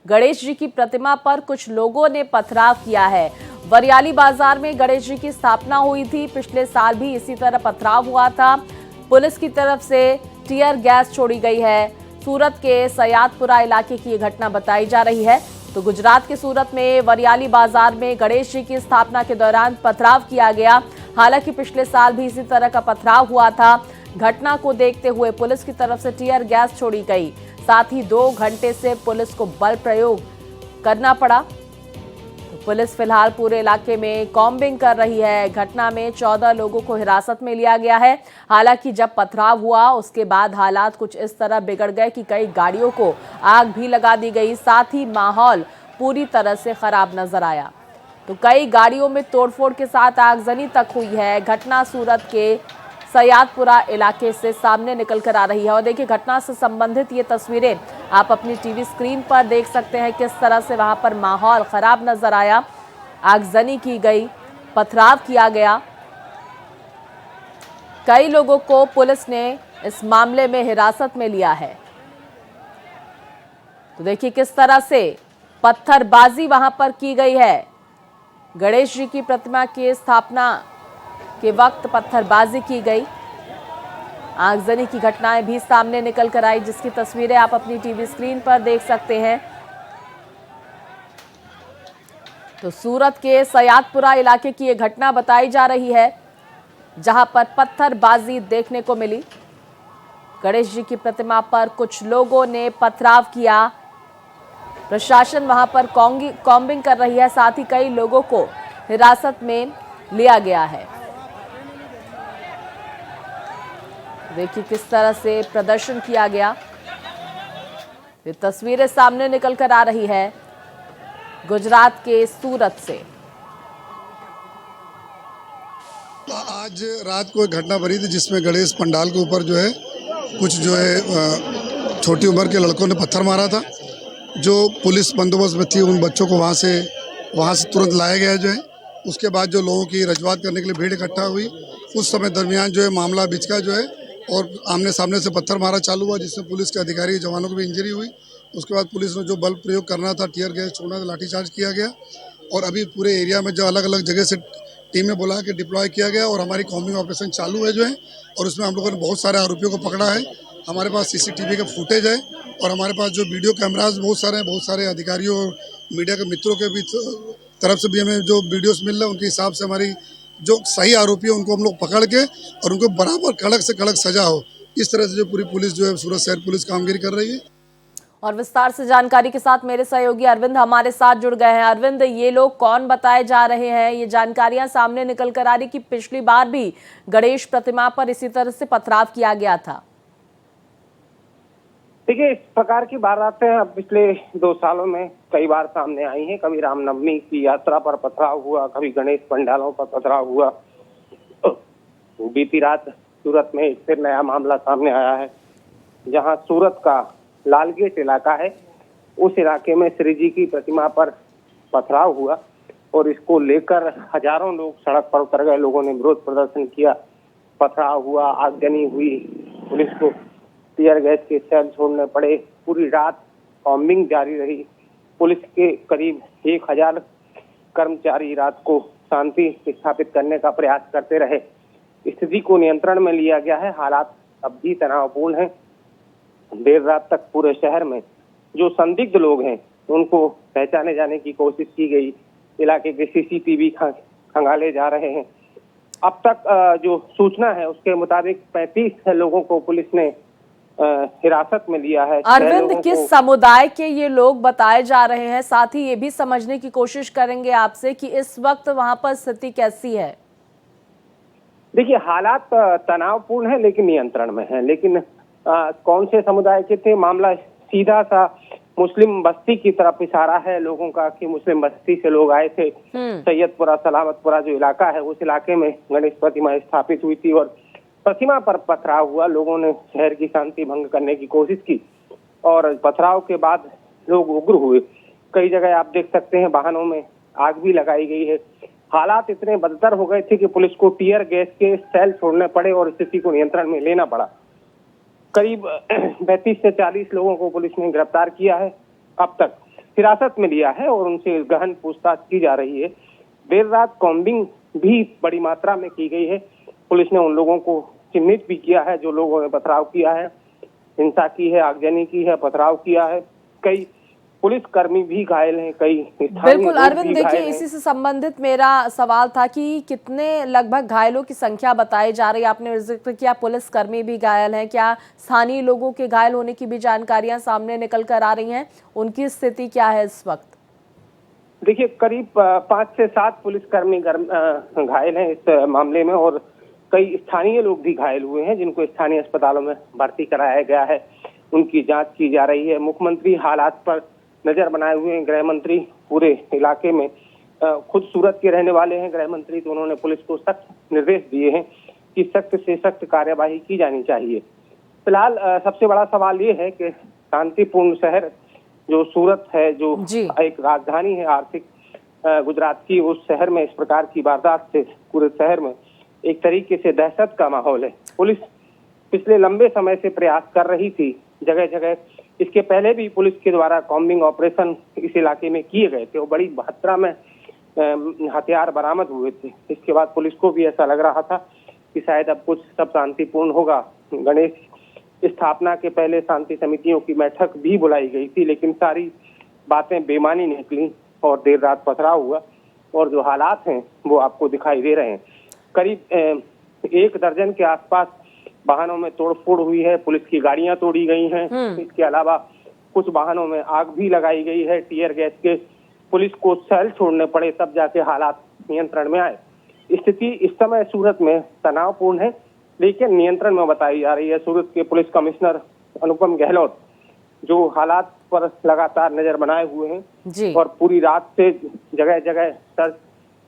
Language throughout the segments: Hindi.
गणेश जी की प्रतिमा पर कुछ लोगों ने पथराव किया है। वरियाली बाजार में गणेश जी की स्थापना हुई थी। पिछले साल भी इसी तरह पथराव हुआ था। पुलिस की तरफ से टीयर गैस छोड़ी गई है। सूरत के सयादपुरा इलाके की ये घटना बताई जा रही है। तो गुजरात के सूरत में वरियाली बाजार में गणेश जी की स्थापना के दौरान पथराव किया गया। हालांकि पिछले साल भी इसी तरह का पथराव हुआ था। घटना को देखते हुए पुलिस की तरफ से टीयर गैस छोड़ी गई। साथ ही 2 घंटे से पुलिस को बल प्रयोग करना पड़ा। तो पुलिस फिलहाल पूरे इलाके में कॉम्बिंग कर रही है। घटना में 14 लोगों को हिरासत में लिया गया है। हालांकि जब पथराव हुआ उसके बाद हालात कुछ इस तरह बिगड़ गए कि कई गाड़ियों को आग भी लगा दी गई। साथ ही माहौल पूरी तरह से खराब नजर आया। तो कई गाड़ियों में तोड़फोड़ के साथ आगजनी तक हुई है। घटना सूरत के सयादपुरा इलाके से सामने निकल कर आ रही है। और देखिए, घटना से संबंधित ये तस्वीरें आप अपनी टीवी स्क्रीन पर देख सकते हैं। किस तरह से वहां पर माहौल खराब नजर आया, आगजनी की गई, पथराव किया गया। कई लोगों को पुलिस ने इस मामले में हिरासत में लिया है। तो देखिए किस तरह से पत्थरबाजी वहां पर की गई है। गणेश जी की प्रतिमा की स्थापना के वक्त पत्थरबाजी की गई। आगजनी की घटनाएं भी सामने निकल कर आई, जिसकी तस्वीरें आप अपनी टीवी स्क्रीन पर देख सकते हैं। तो सूरत के सयादपुरा इलाके की ये घटना बताई जा रही है, जहां पर पत्थरबाजी देखने को मिली। गणेश जी की प्रतिमा पर कुछ लोगों ने पथराव किया। प्रशासन वहां पर कॉम्बिंग कर रही है। साथ ही कई लोगों को हिरासत में लिया गया है। देखिए किस तरह से प्रदर्शन किया गया। ये तस्वीरें सामने निकल कर आ रही है गुजरात के सूरत से। आज रात को एक घटना बनी थी जिसमें गणेश पंडाल के ऊपर कुछ छोटी उम्र के लड़कों ने पत्थर मारा था। जो पुलिस बंदोबस्त में थी उन बच्चों को वहाँ से तुरंत लाया गया उसके बाद जो लोगों की रजूआत करने के लिए भीड़ इकट्ठा हुई, उस समय दरमियान मामला बिचका और आमने सामने से पत्थर मारा चालू हुआ, जिससे पुलिस के अधिकारी जवानों को भी इंजरी हुई। उसके बाद पुलिस ने जो बल प्रयोग करना था, टीयर गैस छोड़ना था, लाठीचार्ज किया गया। और अभी पूरे एरिया में जो अलग अलग जगह से टीमें बुला के डिप्लॉय किया गया और हमारी कॉम्बिंग ऑपरेशन चालू है और उसमें हम लोगों ने बहुत सारे आरोपियों को पकड़ा है। हमारे पास सीसीटीवी का फुटेज है और हमारे पास जो वीडियो कैमराज बहुत सारे अधिकारियों और मीडिया के मित्रों के भी तरफ से भी हमें जो वीडियोस मिल रहे हैं, उनके हिसाब से हमारी जो सही आरोपी है उनको हम लोग पकड़ के और उनको बराबर कड़क से कड़क सजा हो, इस तरह से पूरी पुलिस सूरत शहर पुलिस कामगिरी कर रही है। और विस्तार से जानकारी के साथ मेरे सहयोगी अरविंद हमारे साथ जुड़ गए हैं। अरविंद, ये लोग कौन बताए जा रहे हैं? ये जानकारियां सामने निकल कर आ रही कि पिछली बार भी गणेश प्रतिमा पर इसी तरह से पथराव किया गया था। देखिए, इस प्रकार की वारदातें पिछले 2 सालों में कई बार सामने आई हैं। कभी रामनवमी की यात्रा पर पथराव हुआ, कभी गणेश पंडालों पर पथराव हुआ। बीती रात सूरत में एक फिर नया मामला सामने आया है, जहां सूरत का लालगेट इलाका है, उस इलाके में श्री जी की प्रतिमा पर पथराव हुआ और इसको लेकर हजारों लोग सड़क पर उतर गए। लोगों ने विरोध प्रदर्शन किया, पथराव हुआ, आगजनी हुई, पुलिस को टीयर गैस के सेल छोड़ने पड़े। पूरी रात कॉम्बिंग जारी रही। पुलिस के करीब 1000 कर्मचारी रात को शांति स्थापित करने का प्रयास करते रहे। स्थिति को नियंत्रण में लिया गया है। हालात अब भी तनावपूर्ण हैं। देर रात तक पूरे शहर में जो संदिग्ध लोग हैं उनको पहचाने जाने की कोशिश की गई। इलाके के सीसीटीवी खंगाले जा रहे हैं। अब तक जो सूचना है उसके मुताबिक 35 लोगों को पुलिस ने हिरासत में लिया है। अरविंद, किस समुदाय के ये लोग बताए जा रहे हैं? साथ ही ये भी समझने की कोशिश करेंगे आपसे कि इस वक्त वहां पर स्थिति कैसी है। देखिए, हालात तनावपूर्ण है लेकिन नियंत्रण में है। लेकिन कौन से समुदाय के थे, मामला सीधा सा मुस्लिम बस्ती की तरफ इशारा है लोगों का कि मुस्लिम बस्ती से लोग आए थे। सैयदपुरा सलामतपुरा जो इलाका है, उस इलाके में गणेश प्रतिमा स्थापित हुई थी और प्रतिमा पर पथराव हुआ। लोगों ने शहर की शांति भंग करने की कोशिश की और पथराव के बाद लोग उग्र हुए। कई जगह आप देख सकते हैं वाहनों में आग भी लगाई गई है। हालात इतने बदतर हो गए थे कि पुलिस को टीयर गैस के सेल छोड़ने पड़े और स्थिति को नियंत्रण में लेना पड़ा। करीब 35 से 40 लोगों को पुलिस ने गिरफ्तार किया है अब तक। हिरासत में लिया है और उनसे गहन पूछताछ की जा रही है। देर रात कॉम्बिंग भी बड़ी मात्रा में की गई है। पुलिस ने उन लोगों को चिन्हित भी किया है जो लोगों ने पथराव किया है, हिंसा की है, आगजनी की है, पथराव किया है। कई पुलिस कर्मी भी घायल हैं, कई स्थानीय बिल्कुल लोग अरविंद, भी देखिए घायल हैं। इसी से संबंधित मेरा सवाल था कि कितने लगभग घायलों की संख्या बताई जा रही है। आपने जिक्र किया पुलिस कर्मी भी घायल हैं, क्या स्थानीय लोगों के घायल होने की भी जानकारियां सामने निकल कर आ रही हैं? उनकी स्थिति क्या है इस वक्त? देखिए, करीब 5 से 7 पुलिसकर्मी घायल हैं इस मामले में और कई स्थानीय लोग भी घायल हुए हैं जिनको स्थानीय अस्पतालों में भर्ती कराया गया है। उनकी जांच की जा रही है। मुख्यमंत्री हालात पर नजर बनाए हुए हैं। गृह मंत्री पूरे इलाके में खुद सूरत के रहने वाले हैं गृह मंत्री, तो उन्होंने पुलिस को सख्त निर्देश दिए हैं कि सख्त से सख्त कार्यवाही की जानी चाहिए। फिलहाल सबसे बड़ा सवाल ये है कि शांतिपूर्ण शहर जो सूरत है, जो एक राजधानी है आर्थिक गुजरात की, उस शहर में इस प्रकार की वारदात से पूरे शहर में एक तरीके से दहशत का माहौल है। पुलिस पिछले लंबे समय से प्रयास कर रही थी जगह जगह। इसके पहले भी पुलिस के द्वारा कॉम्बिंग ऑपरेशन इस इलाके में किए गए थे और बड़ी मात्रा में हथियार बरामद हुए थे। इसके बाद पुलिस को भी ऐसा लग रहा था कि शायद अब कुछ सब शांतिपूर्ण होगा। गणेश स्थापना के पहले शांति समितियों की बैठक भी बुलाई गई थी, लेकिन सारी बातें बेमानी निकली और देर रात पथराव हुआ और जो हालात हैं वो आपको दिखाई दे रहे हैं। करीब 1 दर्जन के आसपास वाहनों में तोड़फोड़ हुई है, पुलिस की गाड़ियां तोड़ी गई हैं। इसके अलावा कुछ वाहनों में आग भी लगाई गई है, टीयर गैस के। पुलिस को सेल छोड़ने पड़े तब जाके हालात नियंत्रण में आए। स्थिति इस समय सूरत में तनावपूर्ण है, लेकिन नियंत्रण में बताई जा रही है। सूरत के पुलिस कमिश्नर अनुपम गहलोत जो हालात पर लगातार नजर बनाए हुए हैं और पूरी रात से जगह जगह सर्च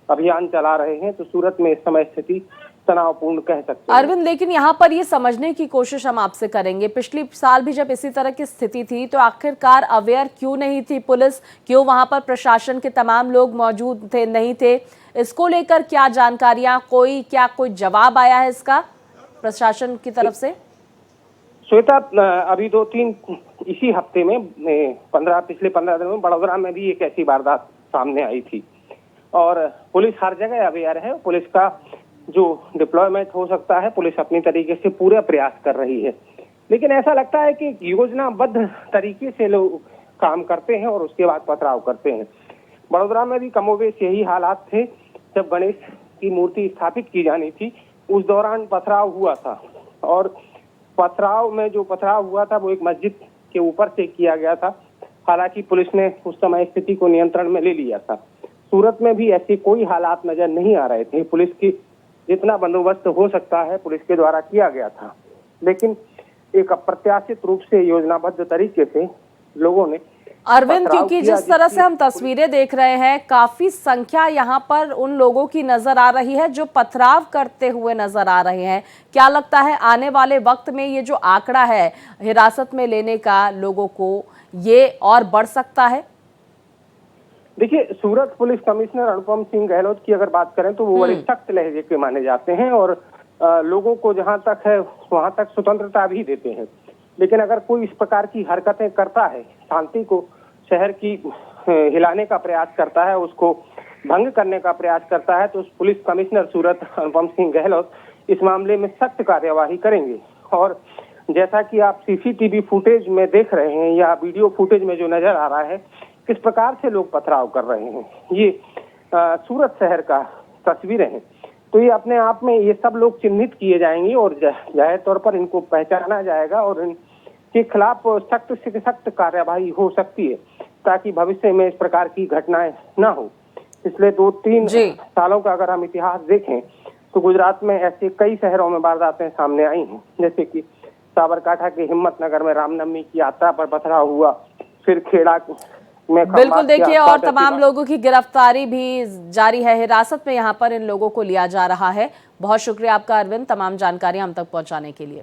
अभियान चला रहे हैं, तो सूरत में इस समय स्थिति तनावपूर्ण कह सकते हैं। अरविंद, लेकिन यहाँ पर ये समझने की कोशिश हम आपसे करेंगे, पिछली साल भी जब इसी तरह की स्थिति थी तो आखिरकार अवेयर क्यों नहीं थी पुलिस? क्यों वहां पर प्रशासन के तमाम लोग मौजूद थे नहीं थे? इसको लेकर क्या जानकारियां, कोई जवाब आया है इसका प्रशासन की तरफ से? श्वेता, अभी 2-3 इसी हफ्ते में पिछले 15 दिनों में बड़ोदरा में भी एक ऐसी वारदात सामने आई थी और पुलिस हर जगह अवेयर है। पुलिस का जो डिप्लॉयमेंट हो सकता है, पुलिस अपनी तरीके से पूरा प्रयास कर रही है, लेकिन ऐसा लगता है कि योजनाबद्ध तरीके से लोग काम करते हैं और उसके बाद पथराव करते हैं। बड़ोदरा में भी कमोबेश यही हालात थे। जब गणेश की मूर्ति स्थापित की जानी थी उस दौरान पथराव हुआ था और पथराव में जो पथराव हुआ था वो एक मस्जिद के ऊपर से किया गया था। हालांकि पुलिस ने उस समय स्थिति को नियंत्रण में ले लिया था। सूरत में भी ऐसे कोई हालात नजर नहीं आ रहे थे। पुलिस की जितना बंदोबस्त हो सकता है पुलिस के द्वारा किया गया था, लेकिन एक अप्रत्याशित रूप से योजनाबद्ध तरीके से लोगों ने अरविंद, क्योंकि जिस तरह से हम तस्वीरें देख रहे हैं, काफी संख्या यहाँ पर उन लोगों की नजर आ रही है जो पथराव करते हुए नजर आ रहे हैं। क्या लगता है आने वाले वक्त में ये जो आंकड़ा है हिरासत में लेने का लोगों को, ये और बढ़ सकता है? देखिए, सूरत पुलिस कमिश्नर अनुपम सिंह गहलोत की अगर बात करें तो वो बड़े सख्त लहजे के माने जाते हैं और लोगों को जहां तक है वहां तक स्वतंत्रता भी देते हैं। लेकिन अगर कोई इस प्रकार की हरकतें करता है, शांति को शहर की हिलाने का प्रयास करता है, उसको भंग करने का प्रयास करता है, तो पुलिस कमिश्नर सूरत अनुपम सिंह गहलोत इस मामले में सख्त कार्यवाही करेंगे। और जैसा कि आप सीसीटीवी फुटेज में देख रहे हैं या वीडियो फुटेज में जो नजर आ रहा है किस प्रकार से लोग पथराव कर रहे हैं, ये सूरत शहर का तस्वीरें हैं। तो ये अपने आप में ये सब लोग चिन्हित किए जाएंगे और जाहिर तौर पर इनको पहचाना जाएगा और इनके खिलाफ सख्त से सख्त कार्यवाही हो सकती है ताकि भविष्य में इस प्रकार की घटनाएं ना हो। पिछले 2-3 सालों का अगर हम इतिहास देखें तो गुजरात में ऐसे कई शहरों में वारदातें सामने आई हैं, जैसे कि साबरकांठा के हिम्मतनगर में रामनवमी की यात्रा पर पथराव हुआ, फिर खेड़ा में बिल्कुल देखिए, और तमाम लोगों की गिरफ्तारी भी जारी है। हिरासत में यहाँ पर इन लोगों को लिया जा रहा है। बहुत शुक्रिया आपका अरविंद, तमाम जानकारी हम तक पहुँचाने के लिए।